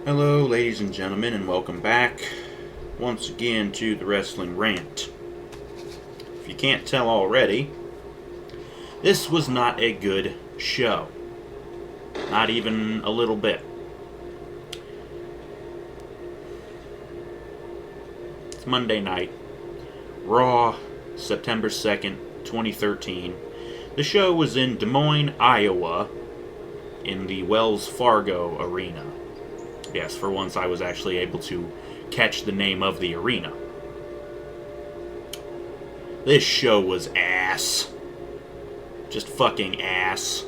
Hello, ladies and gentlemen, and welcome back once again to the Wrestling Rant. If you can't tell already, this was not a good show. Not even a little bit. It's Monday night, Raw, September 2nd, 2013. The show was in Des Moines, Iowa, in the Wells Fargo Arena. Yes, for once I was actually able to catch the name of the arena. This show was ass. Just fucking ass.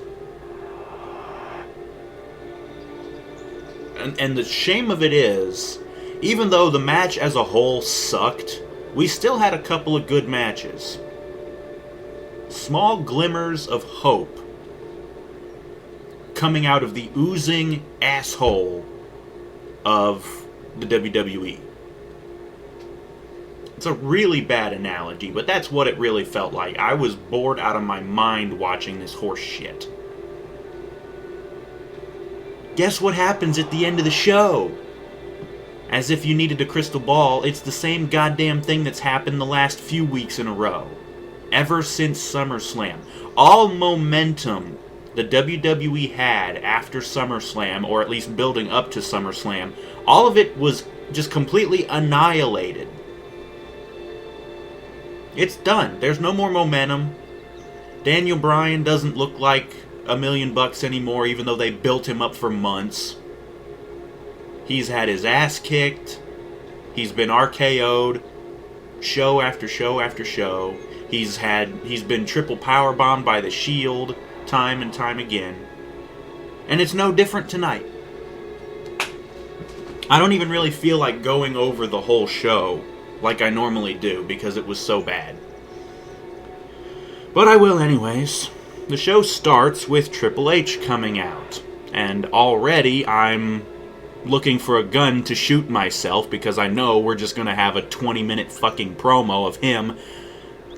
And the shame of it is, even though the match as a whole sucked, we still had a couple of good matches. Small glimmers of hope coming out of the oozing asshole of the WWE. It's a really bad analogy, but that's what it really felt like. I was bored out of my mind watching this horse shit. Guess what happens at the end of the show? As if you needed a crystal ball, it's the same goddamn thing that's happened the last few weeks in a row. Ever since SummerSlam. All momentum the WWE had after SummerSlam, or at least building up to SummerSlam, all of it was just completely annihilated. It's done. There's no more momentum. Daniel Bryan doesn't look like $1 million anymore, even though they built him up for months. He's had his ass kicked. He's been RKO'd show after show after show. He's been triple powerbombed by the Shield time and time again. And it's no different tonight. I don't even really feel like going over the whole show like I normally do because it was so bad. But I will anyways. The show starts with Triple H coming out. And already I'm looking for a gun to shoot myself because I know we're just going to have a 20-minute fucking promo of him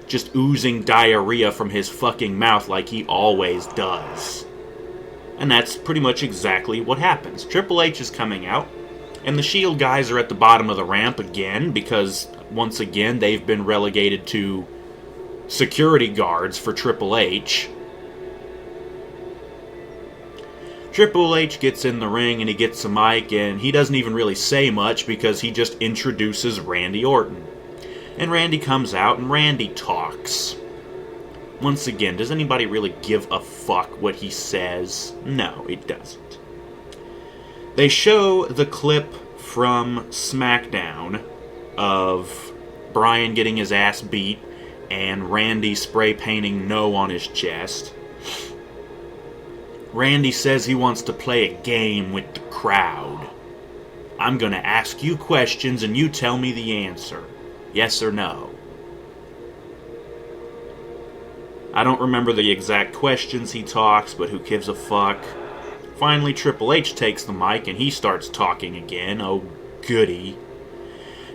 just oozing diarrhea from his fucking mouth like he always does. And that's pretty much exactly what happens. Triple H is coming out, and the Shield guys are at the bottom of the ramp again because, once again, they've been relegated to security guards for Triple H. Triple H gets in the ring and he gets a mic, and he doesn't even really say much because he just introduces Randy Orton. And Randy comes out, and Randy talks. Once again, does anybody really give a fuck what he says? No, it doesn't. They show the clip from SmackDown of Bryan getting his ass beat and Randy spray painting no on his chest. Randy says he wants to play a game with the crowd. I'm gonna ask you questions and you tell me the answer. Yes or no? I don't remember the exact questions he talks, but who gives a fuck? Finally, Triple H takes the mic and he starts talking again. Oh, goody.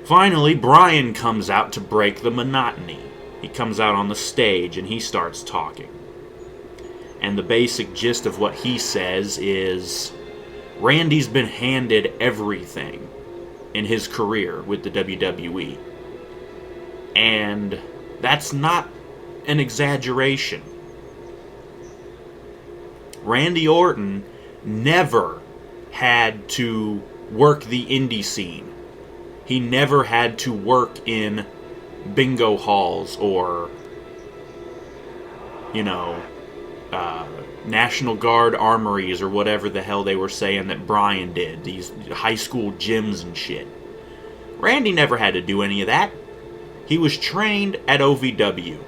Finally, Bryan comes out to break the monotony. He comes out on the stage and he starts talking. And the basic gist of what he says is, Randy's been handed everything in his career with the WWE. And that's not an exaggeration. Randy Orton never had to work the indie scene. He never had to work in bingo halls or, National Guard armories or whatever the hell they were saying that Bryan did. These high school gyms and shit. Randy never had to do any of that. He was trained at OVW.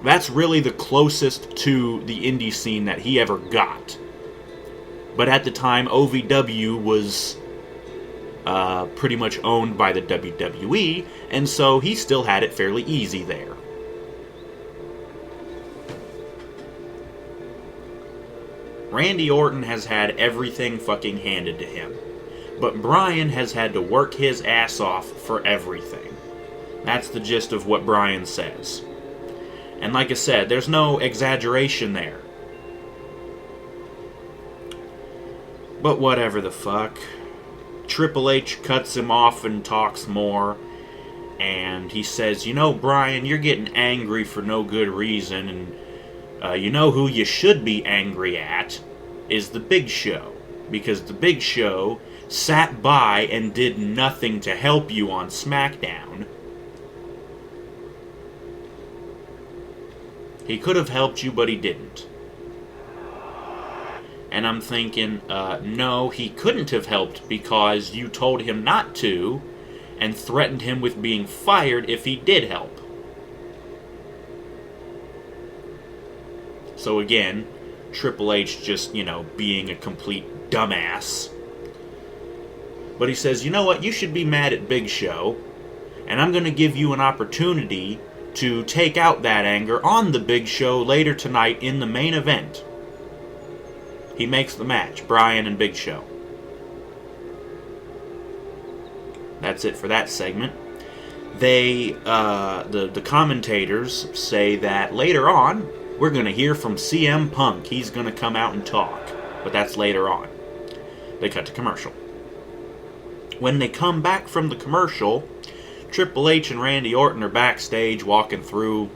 That's really the closest to the indie scene that he ever got. But at the time, OVW was pretty much owned by the WWE, and so he still had it fairly easy there. Randy Orton has had everything fucking handed to him. But Bryan has had to work his ass off for everything. That's the gist of what Bryan says. And like I said, there's no exaggeration there. But whatever the fuck. Triple H cuts him off and talks more. And he says, you know, Bryan, you're getting angry for no good reason. And you know who you should be angry at is the Big Show. Because the Big Show sat by and did nothing to help you on SmackDown. He could have helped you, but he didn't. And I'm thinking, no, he couldn't have helped because you told him not to and threatened him with being fired if he did help. So again, Triple H just, being a complete dumbass. But he says, you know what, you should be mad at Big Show, and I'm going to give you an opportunity to take out that anger on the Big Show later tonight in the main event. He makes the match, Bryan and Big Show. That's it for that segment. They, the commentators say that later on, we're going to hear from CM Punk. He's going to come out and talk. But that's later on. They cut to commercial. When they come back from the commercial, Triple H and Randy Orton are backstage walking through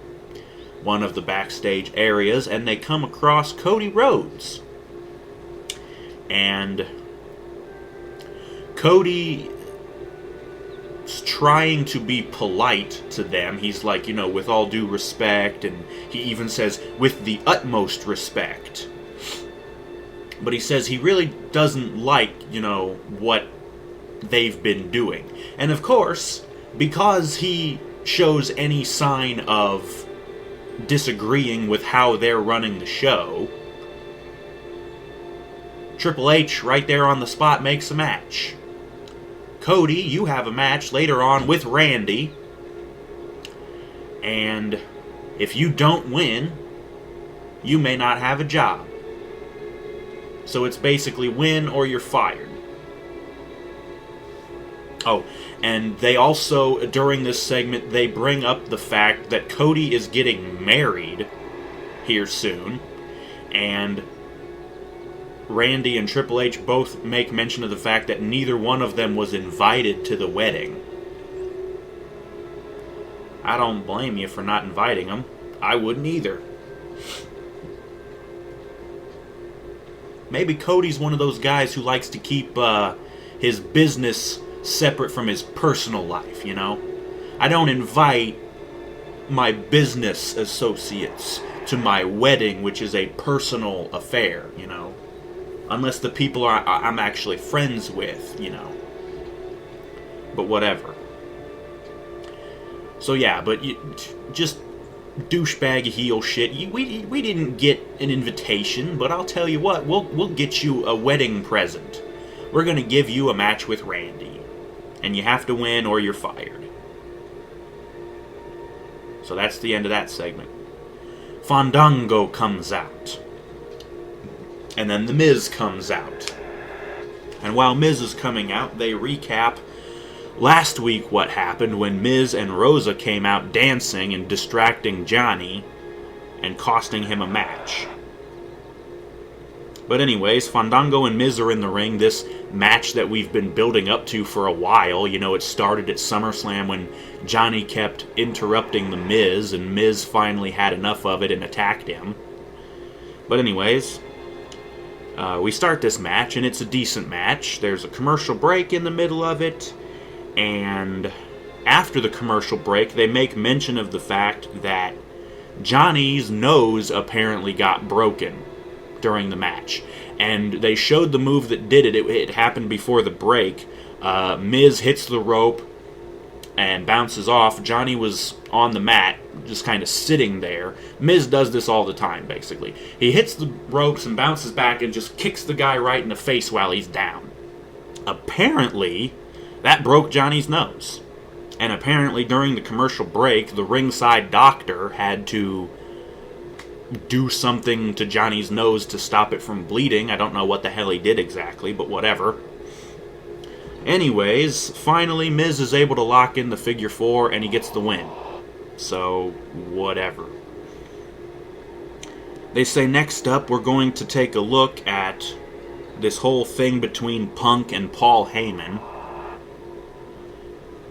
one of the backstage areas, and they come across Cody Rhodes. And Cody trying to be polite to them. He's like, with all due respect, and he even says, with the utmost respect. But he says he really doesn't like, what they've been doing. And of course, because he shows any sign of disagreeing with how they're running the show, Triple H, right there on the spot, makes a match. Cody, you have a match later on with Randy. And if you don't win, you may not have a job. So it's basically win or you're fired. Oh, and they also, during this segment, they bring up the fact that Cody is getting married here soon. And Randy and Triple H both make mention of the fact that neither one of them was invited to the wedding. I don't blame you for not inviting them. I wouldn't either. Maybe Cody's one of those guys who likes to keep his business separate from his personal life, I don't invite my business associates to my wedding, which is a personal affair, Unless the people I'm actually friends with, But whatever. So yeah, but just douchebag heel shit. We didn't get an invitation, but I'll tell you what, we'll get you a wedding present. We're gonna give you a match with Randy, and you have to win or you're fired. So that's the end of that segment. Fandango comes out. And then The Miz comes out. And while Miz is coming out, they recap last week what happened when Miz and Rosa came out dancing and distracting Johnny and costing him a match. But anyways, Fandango and Miz are in the ring. This match that we've been building up to for a while. It started at SummerSlam when Johnny kept interrupting The Miz, and Miz finally had enough of it and attacked him. But anyways, we start this match, and it's a decent match. There's a commercial break in the middle of it, and after the commercial break, they make mention of the fact that Johnny's nose apparently got broken during the match. And they showed the move that did it. It happened before the break. Miz hits the rope and bounces off. Johnny was on the mat, just kind of sitting there. Miz does this all the time, basically. He hits the ropes and bounces back and just kicks the guy right in the face while he's down. Apparently, that broke Johnny's nose. And apparently, during the commercial break, the ringside doctor had to do something to Johnny's nose to stop it from bleeding. I don't know what the hell he did exactly, but whatever. Anyways, finally Miz is able to lock in the figure 4 and he gets the win. So, whatever. They say next up we're going to take a look at this whole thing between Punk and Paul Heyman.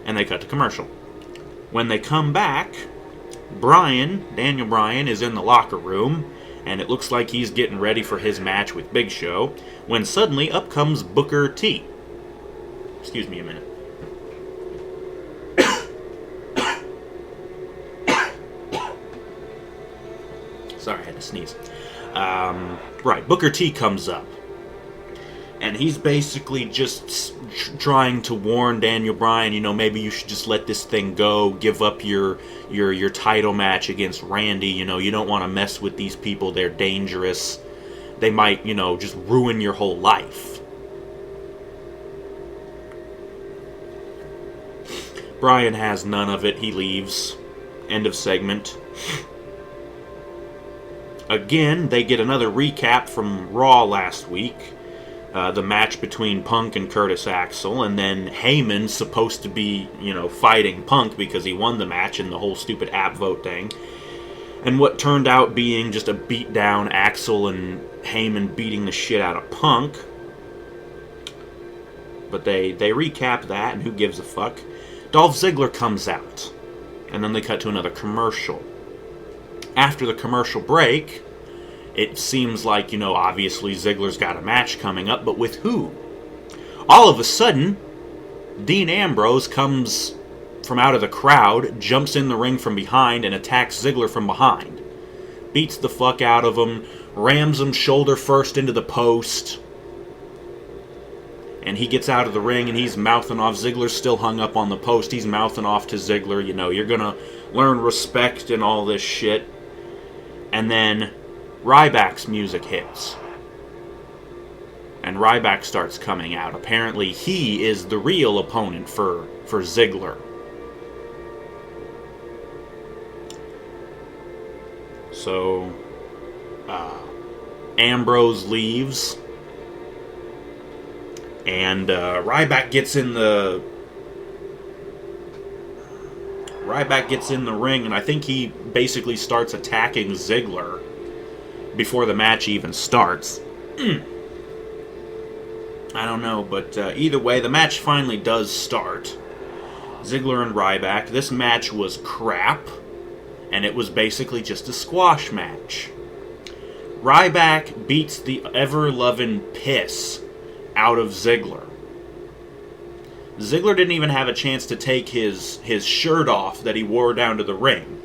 And they cut to commercial. When they come back, Daniel Bryan, is in the locker room, and it looks like he's getting ready for his match with Big Show, when suddenly up comes Booker T. Excuse me a minute. Sorry, I had to sneeze. Right, Booker T comes up. And he's basically just trying to warn Daniel Bryan, maybe you should just let this thing go, give up your title match against Randy, you don't want to mess with these people, they're dangerous. They might, just ruin your whole life. Bryan has none of it, he leaves. End of segment. Again, they get another recap from Raw last week. The match between Punk and Curtis Axel, and then Heyman's supposed to be, fighting Punk because he won the match in the whole stupid app vote thing. And what turned out being just a beatdown, Axel and Heyman beating the shit out of Punk. But they recap that, and who gives a fuck? Dolph Ziggler comes out. And then they cut to another commercial. After the commercial break, it seems like, obviously Ziggler's got a match coming up, but with who? All of a sudden, Dean Ambrose comes from out of the crowd, jumps in the ring from behind, and attacks Ziggler from behind. Beats the fuck out of him, rams him shoulder first into the post, and he gets out of the ring and he's mouthing off. Ziggler's still hung up on the post. He's mouthing off to Ziggler, you're gonna learn respect and all this shit. And then Ryback's music hits. And Ryback starts coming out. Apparently he is the real opponent for Ziggler. So, Ambrose leaves. And Ryback gets in the ring, and I think he basically starts attacking Ziggler before the match even starts. I don't know, but either way, the match finally does start. Ziggler and Ryback. This match was crap, and it was basically just a squash match. Ryback beats the ever-loving piss out of Ziggler. Ziggler didn't even have a chance to take his shirt off that he wore down to the ring,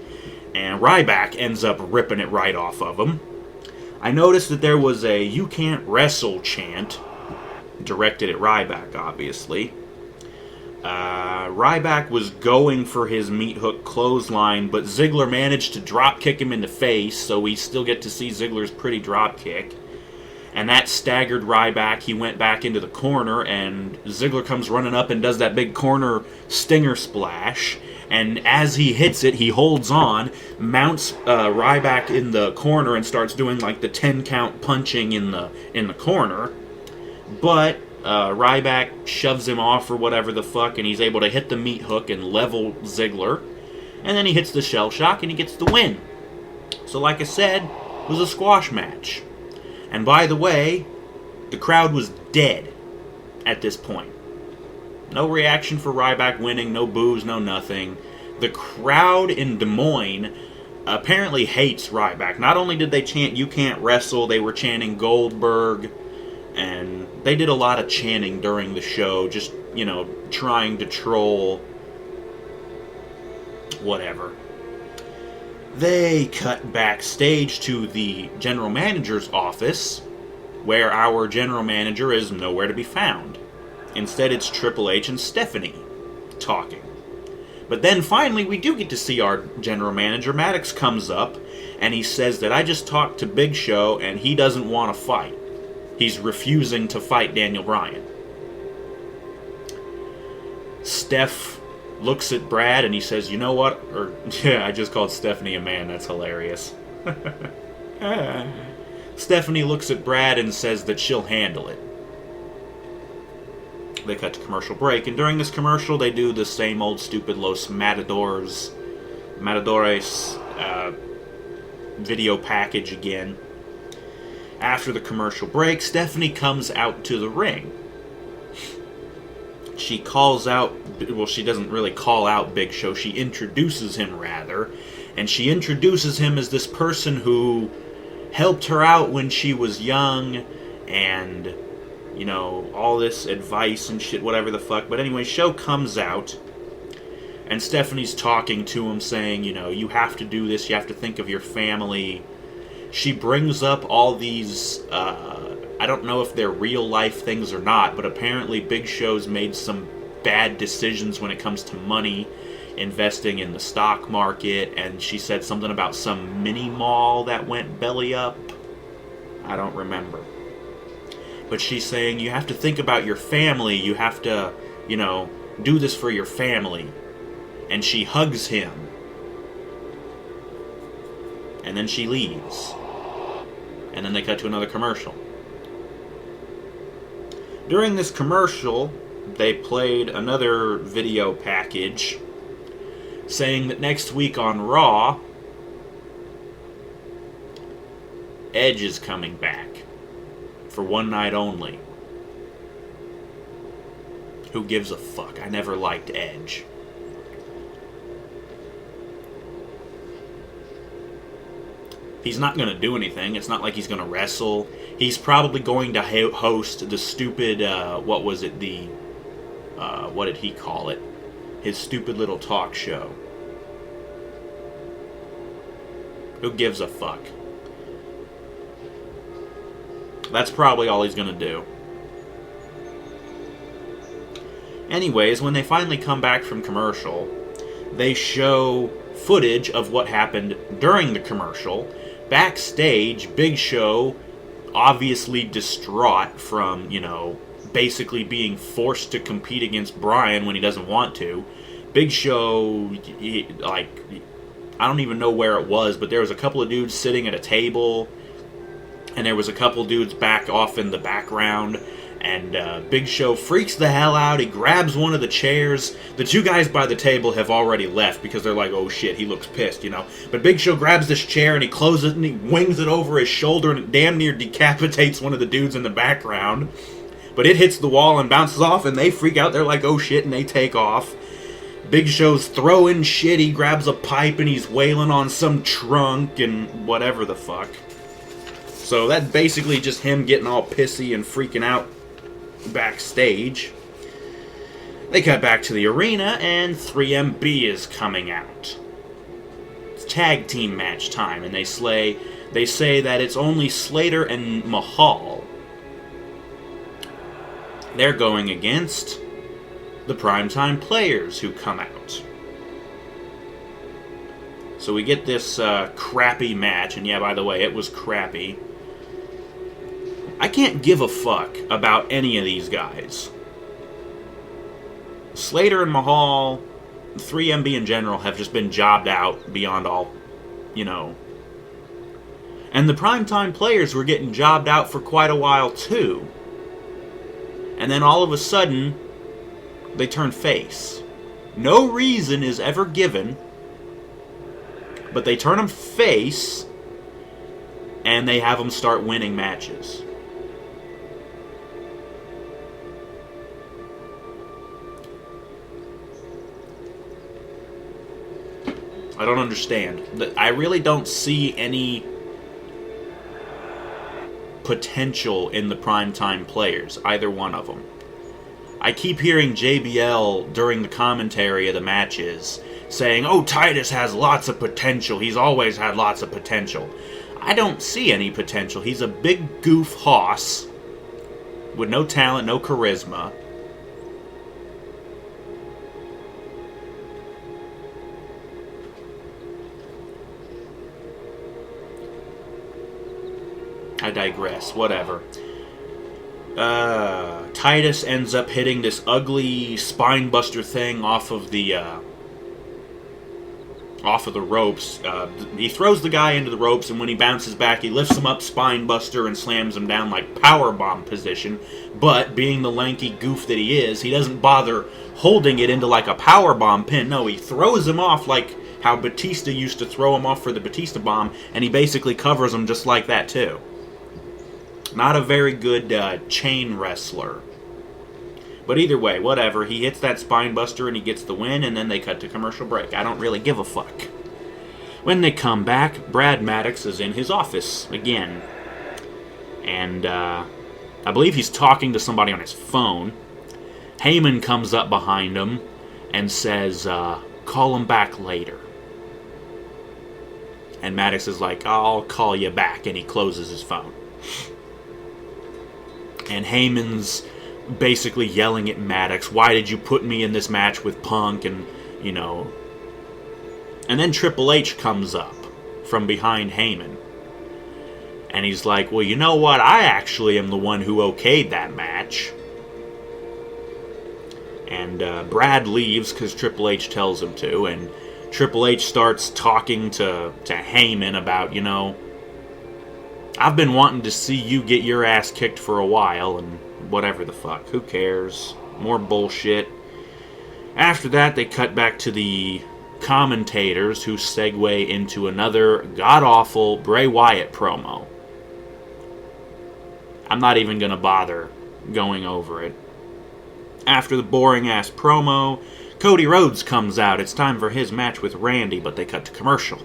and Ryback ends up ripping it right off of him. I noticed that there was a "You can't wrestle" chant directed at Ryback, obviously. Ryback was going for his meat hook clothesline, but Ziggler managed to drop kick him in the face, so we still get to see Ziggler's pretty drop kick. And that staggered Ryback. He went back into the corner, and Ziggler comes running up and does that big corner stinger splash. And as he hits it, he holds on, mounts Ryback in the corner, and starts doing like the 10 count punching in the corner. But Ryback shoves him off or whatever the fuck, and he's able to hit the meat hook and level Ziggler. And then he hits the shell shock and he gets the win. So like I said, it was a squash match. And by the way, the crowd was dead at this point. No reaction for Ryback winning, no boos, no nothing. The crowd in Des Moines apparently hates Ryback. Not only did they chant "You can't wrestle," they were chanting Goldberg. And they did a lot of chanting during the show, just, trying to troll. Whatever. They cut backstage to the general manager's office, where our general manager is nowhere to be found. Instead, it's Triple H and Stephanie talking. But then finally, we do get to see our general manager. Maddox comes up, and he says that I just talked to Big Show, and he doesn't want to fight. He's refusing to fight Daniel Bryan. Steph looks at Brad and he says, "You know what?" Or, yeah, I just called Stephanie a man. That's hilarious. Stephanie looks at Brad and says that she'll handle it. They cut to commercial break, and during this commercial, they do the same old stupid Los Matadores video package again. After the commercial break, Stephanie comes out to the ring. She calls out, well, she doesn't really call out Big Show, she introduces him rather, and she introduces him as this person who helped her out when she was young, and, you know, all this advice and shit, whatever the fuck. But anyway, Show comes out, and Stephanie's talking to him, saying, you know, you have to do this, you have to think of your family. She brings up all these, I don't know if they're real life things or not, but apparently Big Show's made some bad decisions when it comes to money, investing in the stock market, and she said something about some mini mall that went belly up. I don't remember. But she's saying you have to think about your family, you have to, you know, do this for your family. And she hugs him. And then she leaves. And then they cut to another commercial. During this commercial, they played another video package saying that next week on Raw, Edge is coming back for one night only. Who gives a fuck? I never liked Edge. He's not going to do anything. It's not like he's going to wrestle. He's probably going to host the stupid, what was it, what did he call it? His stupid little talk show. Who gives a fuck? That's probably all he's going to do. Anyways, when they finally come back from commercial, they show footage of what happened during the commercial. Backstage, Big Show, obviously distraught from, you know, basically being forced to compete against Bryan when he doesn't want to. Big Show, I don't even know where it was, but there was a couple of dudes sitting at a table, and there was a couple dudes back off in the background, and Big Show freaks the hell out. He grabs one of the chairs. The two guys by the table have already left because they're like, oh shit, he looks pissed, you know. But Big Show grabs this chair and he closes it and he wings it over his shoulder and it damn near decapitates one of the dudes in the background. But it hits the wall and bounces off and they freak out. They're like, oh shit, and they take off. Big Show's throwing shit. He grabs a pipe and he's wailing on some trunk and whatever the fuck. So that's basically just him getting all pissy and freaking out backstage. They cut back to the arena and 3MB is coming out. It's tag team match time, and they say that it's only Slater and Mahal. They're going against the Primetime Players who come out. So we get this crappy match, and yeah, by the way, it was crappy. I can't give a fuck about any of these guys. Slater and Mahal, 3MB in general, have just been jobbed out beyond all, you know. And the Primetime Players were getting jobbed out for quite a while too. And then all of a sudden, they turn face. No reason is ever given, but they turn them face, and they have them start winning matches. I don't understand. I really don't see any potential in the Primetime Players, either one of them. I keep hearing JBL during the commentary of the matches saying, oh, Titus has lots of potential. He's always had lots of potential. I don't see any potential. He's a big goof hoss with no talent, no charisma. I digress. Whatever. Titus ends up hitting this ugly spinebuster thing off of the ropes. He throws the guy into the ropes, and when he bounces back, he lifts him up spinebuster and slams him down like powerbomb position. But being the lanky goof that he is, he doesn't bother holding it into like a powerbomb pin. No, he throws him off like how Batista used to throw him off for the Batista bomb, and he basically covers him just like that too. Not a very good chain wrestler. But either way, whatever. He hits that spine buster and he gets the win, and then they cut to commercial break. I don't really give a fuck. When they come back, Brad Maddox is in his office again. And I believe he's talking to somebody on his phone. Heyman comes up behind him and says, call him back later. And Maddox is like, I'll call you back. And he closes his phone. And Heyman's basically yelling at Maddox, why did you put me in this match with Punk? And, you know. And then Triple H comes up from behind Heyman. And he's like, well, you know what? I actually am the one who okayed that match. And Brad leaves because Triple H tells him to. And Triple H starts talking to Heyman about, you know, I've been wanting to see you get your ass kicked for a while, and whatever the fuck. Who cares? More bullshit. After that, they cut back to the commentators, who segue into another god-awful Bray Wyatt promo. I'm not even going to bother going over it. After the boring-ass promo, Cody Rhodes comes out. It's time for his match with Randy, but they cut to commercial.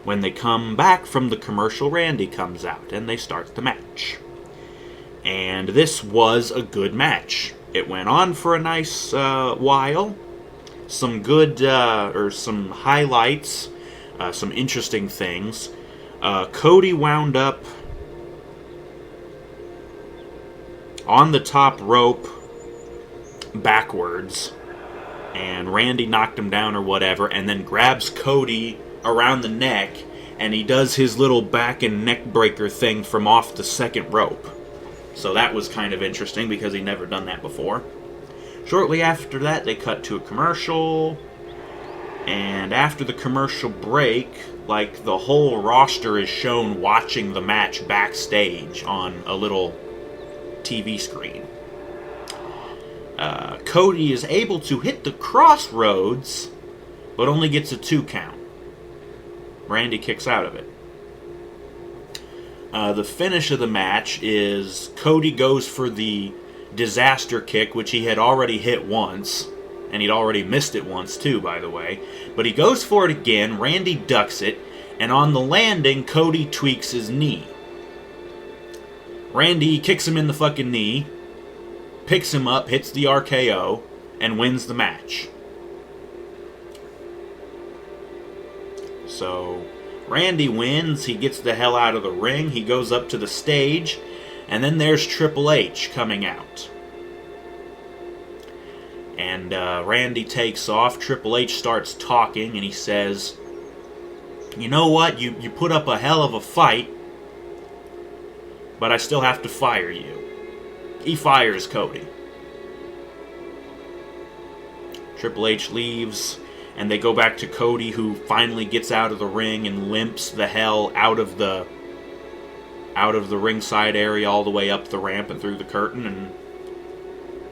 When they come back from the commercial, Randy comes out, and they start the match. And this was a good match. It went on for a nice while. Some good, some highlights, some interesting things. Cody wound up on the top rope backwards, and Randy knocked him down or whatever, and then grabs Cody around the neck, and he does his little back and neck breaker thing from off the second rope. So that was kind of interesting because he'd never done that before. Shortly after that, they cut to a commercial, and after the commercial break, like, the whole roster is shown watching the match backstage on a little TV screen. Cody is able to hit the crossroads, but only gets a 2 count. Randy kicks out of it. The finish of the match is Cody goes for the disaster kick, which he had already hit once, and he'd already missed it once too, by the way. But he goes for it again, Randy ducks it, and on the landing, Cody tweaks his knee. Randy kicks him in the fucking knee, picks him up, hits the RKO, and wins the match. So Randy wins, he gets the hell out of the ring, he goes up to the stage, and then there's Triple H coming out. And Randy takes off, Triple H starts talking, and he says, you know what, you put up a hell of a fight, but I still have to fire you. He fires Cody. Triple H leaves, and they go back to Cody, who finally gets out of the ring and limps the hell out of the ringside area all the way up the ramp and through the curtain, and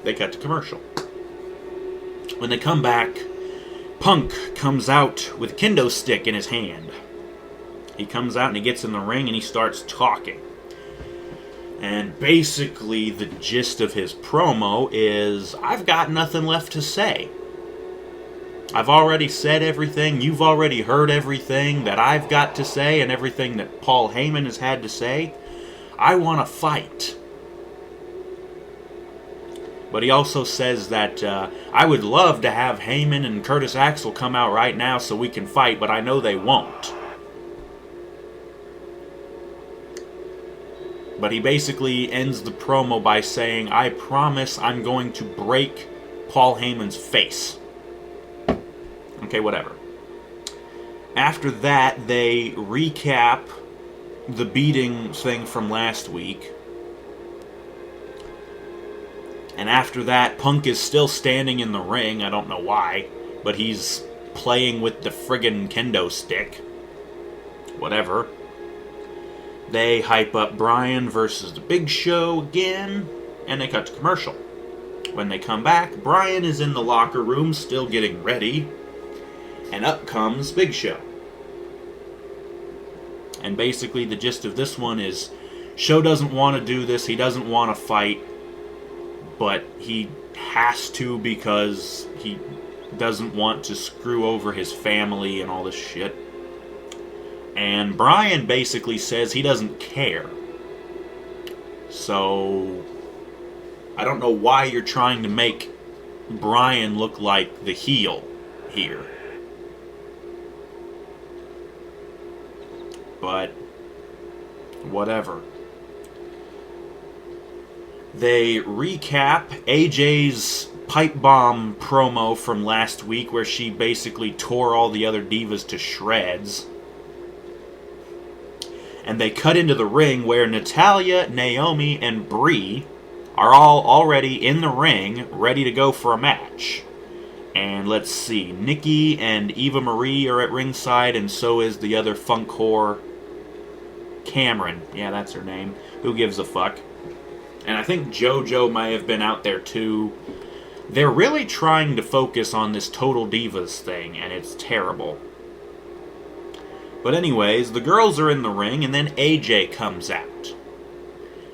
they cut to commercial. When they come back, Punk comes out with a kendo stick in his hand. He comes out and he gets in the ring and he starts talking. And basically the gist of his promo is, I've got nothing left to say. I've already said everything, you've already heard everything that I've got to say and everything that Paul Heyman has had to say. I want to fight. But he also says that I would love to have Heyman and Curtis Axel come out right now so we can fight, but I know they won't. But he basically ends the promo by saying, I promise I'm going to break Paul Heyman's face. Okay, whatever. After that, they recap the beating thing from last week. And after that, Punk is still standing in the ring. I don't know why, but he's playing with the friggin' kendo stick. Whatever. They hype up Bryan versus the Big Show again, and they cut to commercial. When they come back, Bryan is in the locker room still getting ready, and up comes Big Show. And basically the gist of this one is Show doesn't want to do this. He doesn't want to fight. But he has to because he doesn't want to screw over his family and all this shit. And Bryan basically says he doesn't care. So, I don't know why you're trying to make Bryan look like the heel here. But, whatever. They recap AJ's pipe bomb promo from last week where she basically tore all the other divas to shreds. And they cut into the ring where Natalya, Naomi, and Brie are all already in the ring, ready to go for a match. And let's see, Nikki and Eva Marie are at ringside, and so is the other funk whore, Cameron. Yeah, that's her name. Who gives a fuck? And I think JoJo might have been out there too. They're really trying to focus on this Total Divas thing, and it's terrible. But anyways, the girls are in the ring, and then AJ comes out.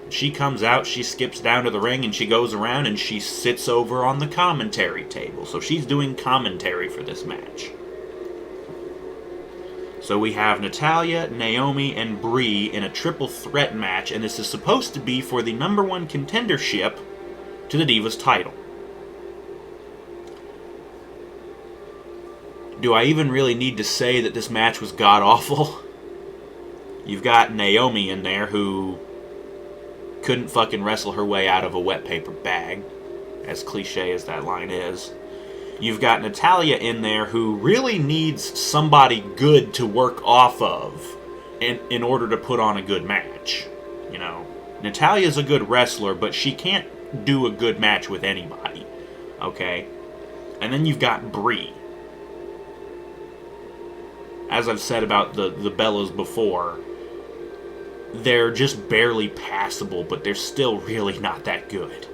She comes out, she skips down to the ring, and she goes around and she sits over on the commentary table. So she's doing commentary for this match. So we have Natalya, Naomi, and Brie in a triple threat match, and this is supposed to be for the #1 contendership to the Divas title. Do I even really need to say that this match was god-awful? You've got Naomi in there who couldn't fucking wrestle her way out of a wet paper bag, as cliche as that line is. You've got Natalya in there who really needs somebody good to work off of in order to put on a good match. You know, Natalya's a good wrestler, but she can't do a good match with anybody. Okay? And then you've got Brie. As I've said about the Bellas before, they're just barely passable, but they're still really not that good.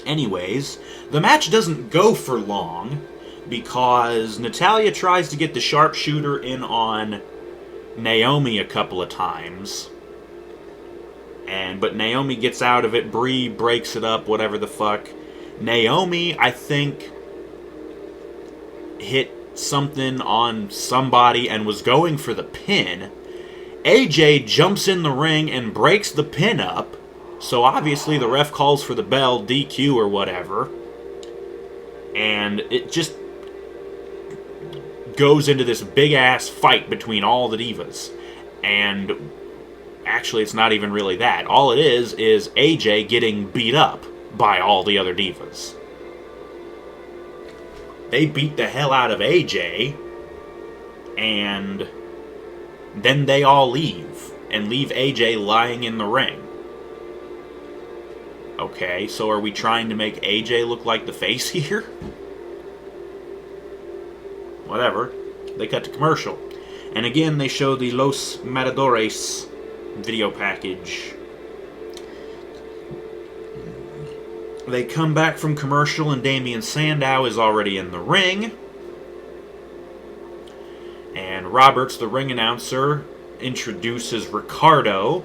Anyways, the match doesn't go for long because Natalya tries to get the sharpshooter in on Naomi a couple of times. But Naomi gets out of it, Brie breaks it up, whatever the fuck. Naomi, I think, hit something on somebody and was going for the pin. AJ jumps in the ring and breaks the pin up, so obviously the ref calls for the bell, DQ or whatever, and it just goes into this big-ass fight between all the divas. And actually, it's not even really that. All it is AJ getting beat up by all the other divas. They beat the hell out of AJ, and then they all leave, and leave AJ lying in the ring. Okay, so are we trying to make AJ look like the face here? Whatever. They cut to commercial. And again, they show the Los Matadores video package. They come back from commercial, and Damian Sandow is already in the ring. And Roberts, the ring announcer, introduces Ricardo,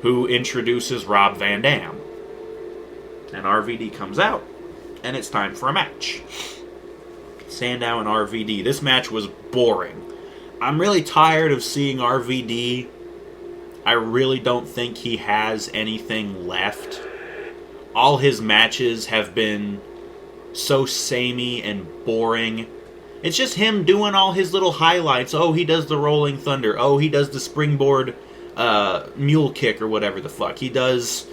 who introduces Rob Van Dam. And RVD comes out, and it's time for a match. Sandow and RVD. This match was boring. I'm really tired of seeing RVD. I really don't think he has anything left. All his matches have been so samey and boring. It's just him doing all his little highlights. Oh, he does the Rolling Thunder. Oh, he does the springboard mule kick or whatever the fuck. He does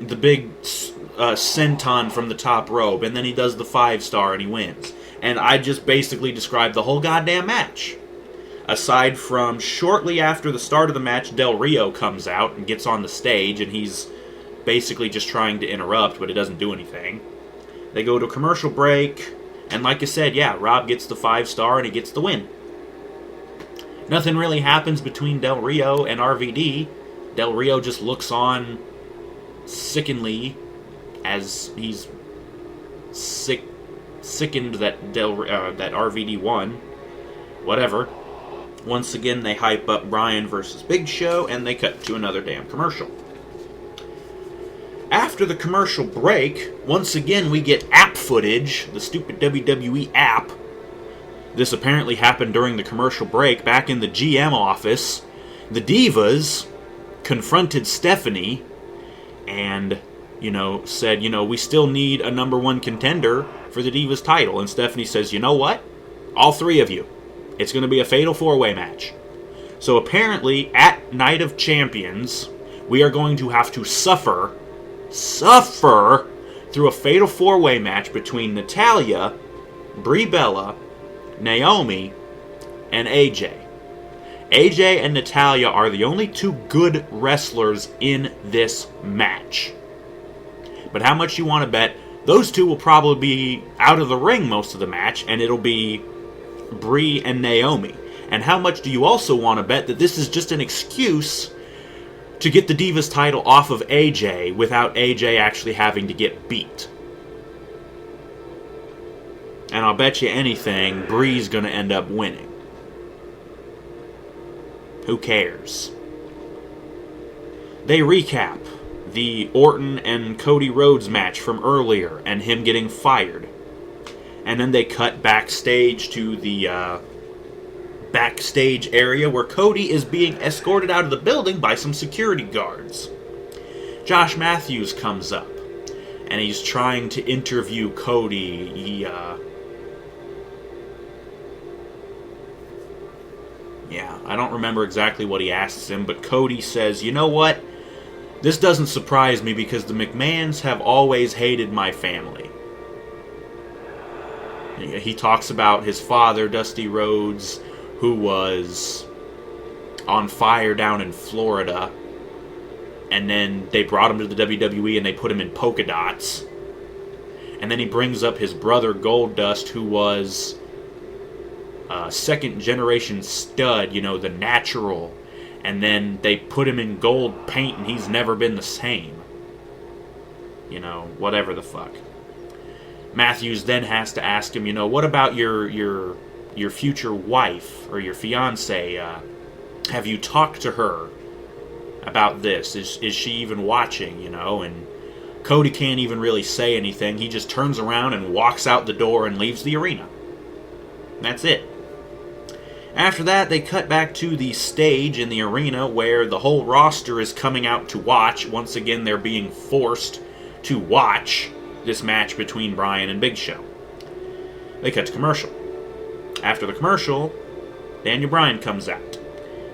the big senton from the top rope, and then he does the 5-star and he wins. And I just basically described the whole goddamn match. Aside from shortly after the start of the match, Del Rio comes out and gets on the stage, and he's basically just trying to interrupt, but it doesn't do anything. They go to a commercial break, and like I said, yeah, Rob gets the 5-star and he gets the win. Nothing really happens between Del Rio and RVD. Del Rio just looks on sickeningly as he's sickened that that RVD won. Whatever. Once again, they hype up Bryan versus Big Show, and they cut to another damn commercial. After the commercial break, once again we get app footage, the stupid WWE app. This apparently happened during the commercial break back in the GM office. The Divas confronted Stephanie and, said, we still need a number one contender for the Divas title. And Stephanie says, you know what? All three of you. It's going to be a fatal four-way match. So apparently, at Night of Champions, we are going to have to suffer through a fatal four-way match between Natalya, Brie Bella, Naomi, and AJ. AJ and Natalya are the only two good wrestlers in this match. But how much you want to bet? Those two will probably be out of the ring most of the match, and it'll be Brie and Naomi. And how much do you also want to bet that this is just an excuse to get the Divas title off of AJ without AJ actually having to get beat? And I'll bet you anything, Brie's going to end up winning. Who cares? They recap the Orton and Cody Rhodes match from earlier and him getting fired. And then they cut backstage to the backstage area where Cody is being escorted out of the building by some security guards. Josh Matthews comes up and he's trying to interview Cody. I don't remember exactly what he asks him, but Cody says, you know what? This doesn't surprise me because the McMahons have always hated my family. He talks about his father, Dusty Rhodes, who was on fire down in Florida, and then they brought him to the WWE and they put him in polka dots. And then he brings up his brother Goldust, who was a second-generation stud, the natural. And then they put him in gold paint and he's never been the same. Whatever the fuck. Matthews then has to ask him, what about your future wife or your fiance? Have you talked to her about this? Is she even watching, And Cody can't even really say anything. He just turns around and walks out the door and leaves the arena. That's it. After that, they cut back to the stage in the arena where the whole roster is coming out to watch. Once again, they're being forced to watch this match between Bryan and Big Show. They cut to commercial. After the commercial, Daniel Bryan comes out.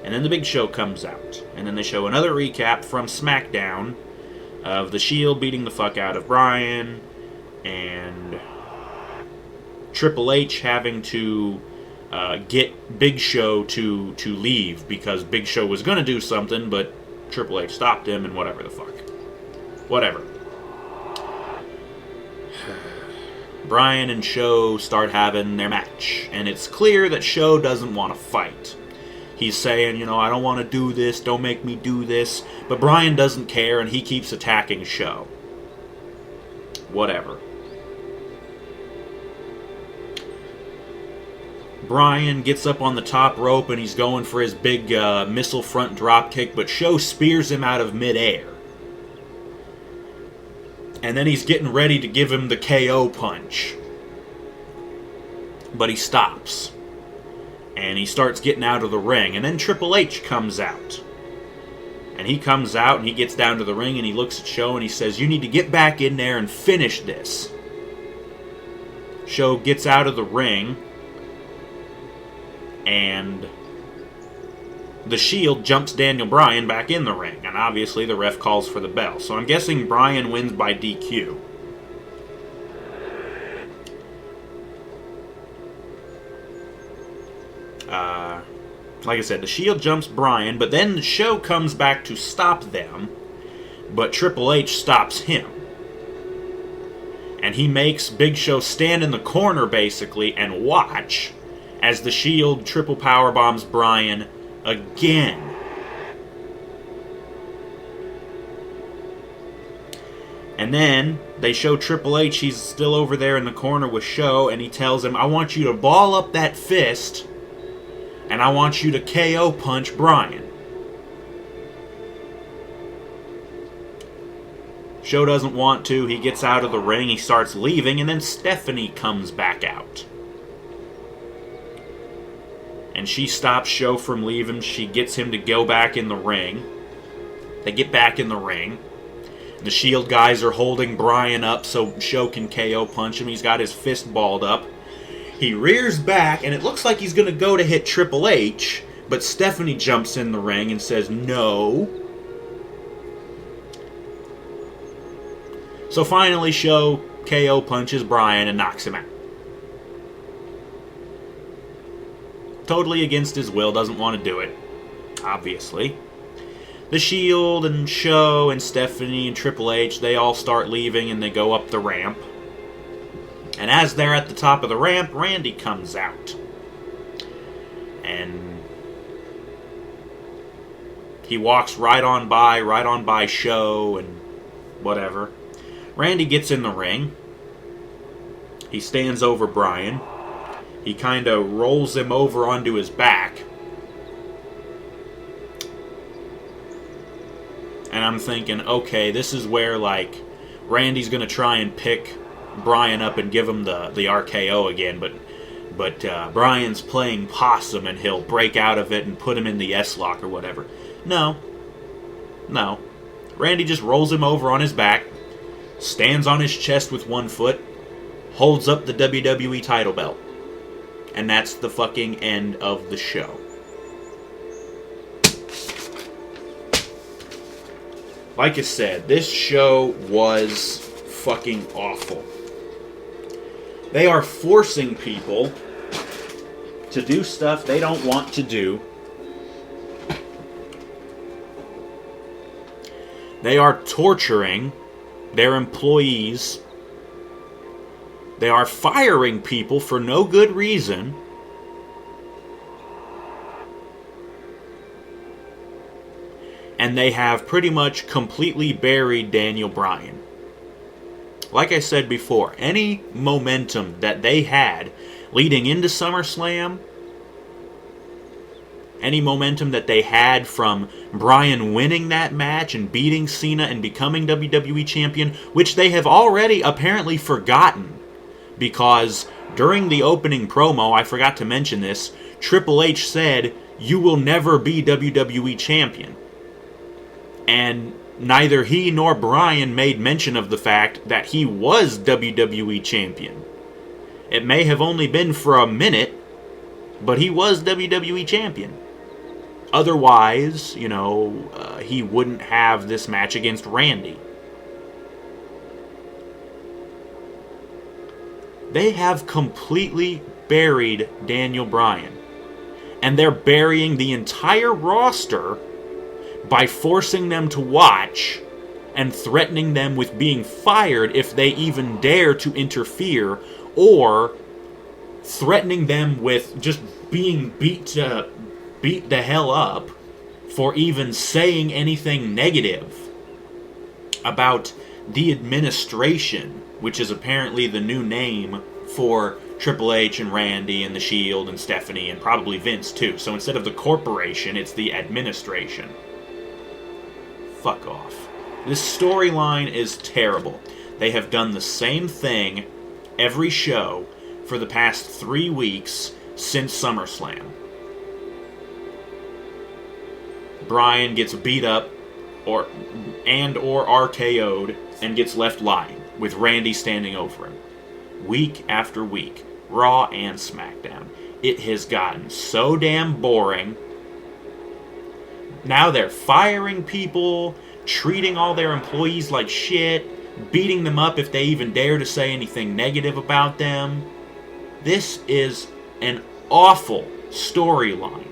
And then the Big Show comes out. And then they show another recap from SmackDown of the Shield beating the fuck out of Bryan and Triple H having to get Big Show to leave because Big Show was going to do something, but Triple H stopped him and whatever the fuck. Whatever. Bryan and Show start having their match, and it's clear that Show doesn't want to fight. He's saying, I don't want to do this, don't make me do this, but Bryan doesn't care and he keeps attacking Show. Whatever. Bryan gets up on the top rope and he's going for his big missile front dropkick, but Show spears him out of midair. And then he's getting ready to give him the KO punch. But he stops. And he starts getting out of the ring. And then Triple H comes out. And he comes out and he gets down to the ring and he looks at Show and he says, you need to get back in there and finish this. Show gets out of the ring. And the Shield jumps Daniel Bryan back in the ring. And obviously the ref calls for the bell. So I'm guessing Bryan wins by DQ. Like I said, the Shield jumps Bryan, but then the Show comes back to stop them. But Triple H stops him. And he makes Big Show stand in the corner, basically, and watch as the Shield triple power bombs Bryan again. And then they show Triple H, he's still over there in the corner with Show, and he tells him, I want you to ball up that fist and I want you to KO punch Bryan. Show doesn't want to. He gets out of the ring. He starts leaving, and then Stephanie comes back out. And she stops Show from leaving. She gets him to go back in the ring. They get back in the ring. The Shield guys are holding Bryan up so Show can KO punch him. He's got his fist balled up. He rears back, and it looks like he's going to go to hit Triple H, but Stephanie jumps in the ring and says no. So finally, Show KO punches Bryan and knocks him out. Totally against his will, doesn't want to do it, obviously. The Shield and Show and Stephanie and Triple H, they all start leaving and they go up the ramp. And as they're at the top of the ramp, Randy comes out. And he walks right on by Show and whatever. Randy gets in the ring. He stands over Bryan. He kind of rolls him over onto his back. And I'm thinking, okay, this is where, like, Randy's going to try and pick Bryan up and give him the RKO again, but Bryan's playing possum and he'll break out of it and put him in the S-lock or whatever. No. Randy just rolls him over on his back, stands on his chest with one foot, holds up the WWE title belt. And that's the fucking end of the show. Like I said, this show was fucking awful. They are forcing people to do stuff they don't want to do. They are torturing their employees. They are firing people for no good reason. And they have pretty much completely buried Daniel Bryan. Like I said before, any momentum that they had leading into SummerSlam, any momentum that they had from Bryan winning that match and beating Cena and becoming WWE Champion, which they have already apparently forgotten, because during the opening promo, I forgot to mention this, Triple H said, "You will never be WWE Champion." And neither he nor Bryan made mention of the fact that he was WWE Champion. It may have only been for a minute, but he was WWE Champion. Otherwise, he wouldn't have this match against Randy. They have completely buried Daniel Bryan. And they're burying the entire roster by forcing them to watch and threatening them with being fired if they even dare to interfere, or threatening them with just being beat the hell up for even saying anything negative about the administration, which is apparently the new name for Triple H and Randy and the Shield and Stephanie and probably Vince too. So instead of the corporation, it's the administration. Fuck off. This storyline is terrible. They have done the same thing every show for the past 3 weeks since SummerSlam. Bryan gets beat up or RKO'd and gets left lying with Randy standing over him. Week after week. Raw and SmackDown. It has gotten so damn boring. Now they're firing people, treating all their employees like shit, beating them up if they even dare to say anything negative about them. This is an awful storyline.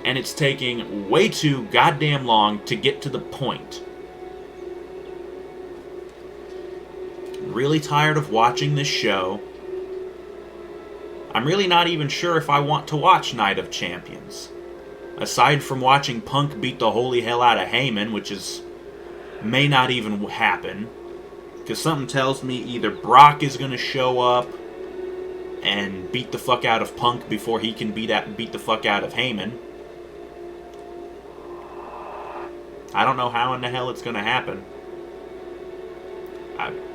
And it's taking way too goddamn long to get to the point. I'm really tired of watching this show. I'm really not even sure if I want to watch Night of Champions. Aside from watching Punk beat the holy hell out of Heyman, which may not even happen. Because something tells me either Brock is going to show up, and beat the fuck out of Punk before he can beat the fuck out of Heyman. I don't know how in the hell it's going to happen.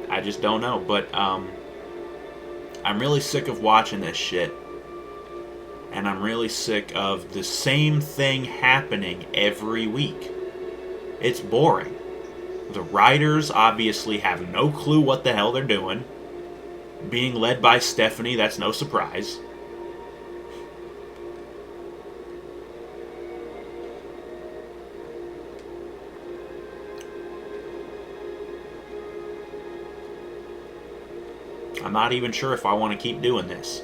I just don't know. But I'm really sick of watching this shit. And I'm really sick of the same thing happening every week. It's boring. The writers obviously have no clue what the hell they're doing. Being led by Stephanie, that's no surprise. I'm not even sure if I want to keep doing this.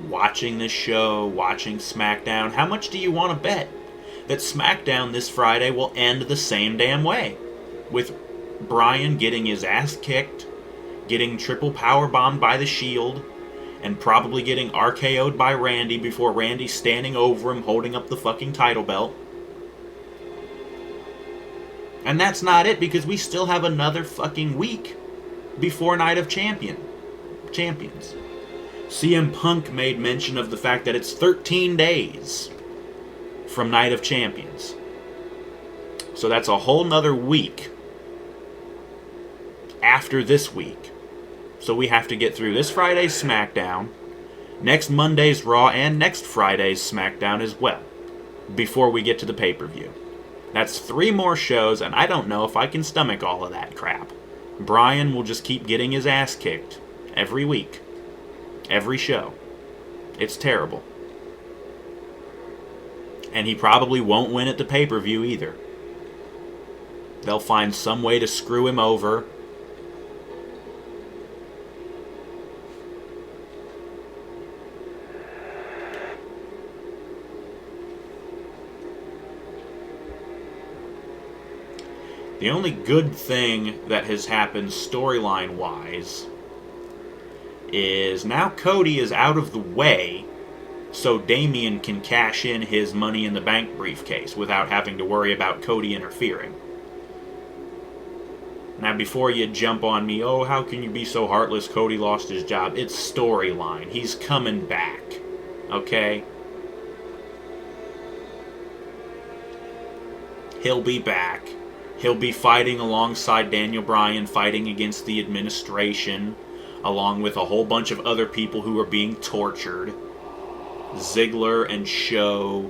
Watching this show, watching SmackDown, how much do you want to bet that SmackDown this Friday will end the same damn way? With Bryan getting his ass kicked, getting triple power bombed by the Shield, and probably getting RKO'd by Randy before Randy's standing over him holding up the fucking title belt. And that's not it, because we still have another fucking week before Night of Champions. CM Punk made mention of the fact that it's 13 days from Night of Champions. So that's a whole nother week after this week. So we have to get through this Friday's SmackDown, next Monday's Raw, and next Friday's SmackDown as well, before we get to the pay-per-view. That's 3 more shows, and I don't know if I can stomach all of that crap. Bryan will just keep getting his ass kicked every week. Every show. It's terrible. And he probably won't win at the pay-per-view either. They'll find some way to screw him over. The only good thing that has happened storyline-wise is now Cody is out of the way, so Damian can cash in his Money in the Bank briefcase without having to worry about Cody interfering. Now, before you jump on me, oh, how can you be so heartless? Cody lost his job. It's storyline. He's coming back. Okay? He'll be back. He'll be fighting alongside Daniel Bryan, fighting against the administration, along with a whole bunch of other people who are being tortured. Ziggler and Show,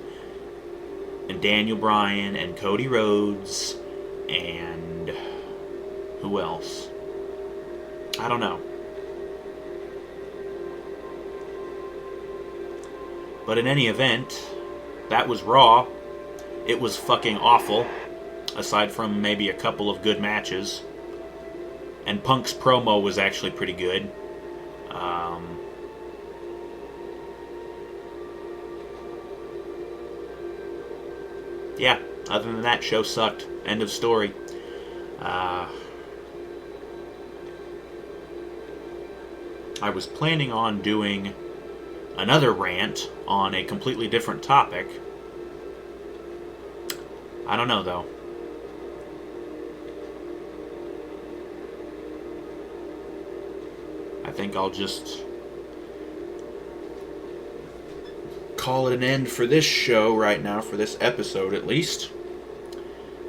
and Daniel Bryan, and Cody Rhodes, and who else? I don't know. But in any event, that was Raw. It was fucking awful, aside from maybe a couple of good matches. And Punk's promo was actually pretty good. Yeah, other than that, show sucked. End of story. I was planning on doing another rant on a completely different topic. I don't know, though. I think I'll just call it an end for this show right now, for this episode at least.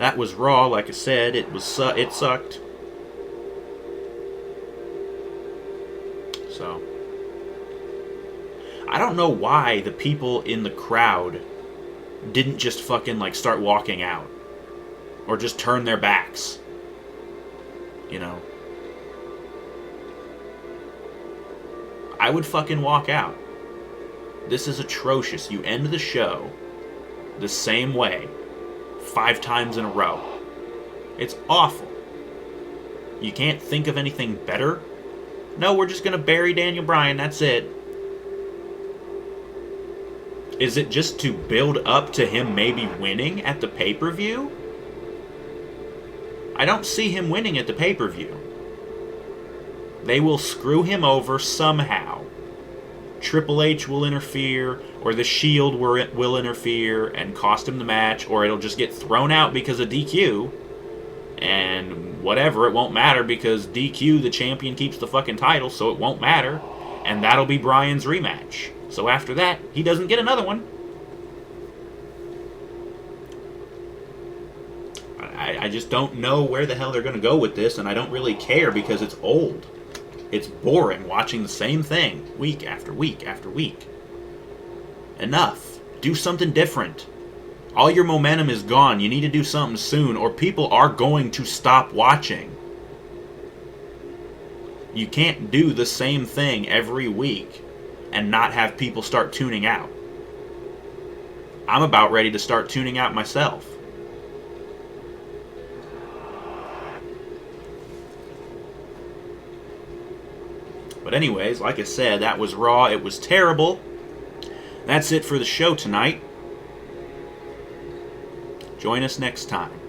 That was Raw, like I said. It sucked. So, I don't know why the people in the crowd didn't just fucking like start walking out, or just turn their backs. You know, I would fucking walk out. This is atrocious. You end the show the same way 5 times in a row. It's awful. You can't think of anything better? No, we're just gonna bury Daniel Bryan, that's it. Is it just to build up to him maybe winning at the pay-per-view? I don't see him winning at the pay-per-view. They will screw him over somehow. Triple H will interfere, or the Shield will interfere and cost him the match, or it'll just get thrown out because of DQ. And whatever, it won't matter because DQ, the champion, keeps the fucking title, so it won't matter. And that'll be Bryan's rematch. So after that, he doesn't get another one. I just don't know where the hell they're going to go with this, and I don't really care because it's old. It's boring watching the same thing week after week after week. Enough. Do something different. All your momentum is gone. You need to do something soon, or people are going to stop watching. You can't do the same thing every week and not have people start tuning out. I'm about ready to start tuning out myself. But anyways, like I said, that was Raw. It was terrible. That's it for the show tonight. Join us next time.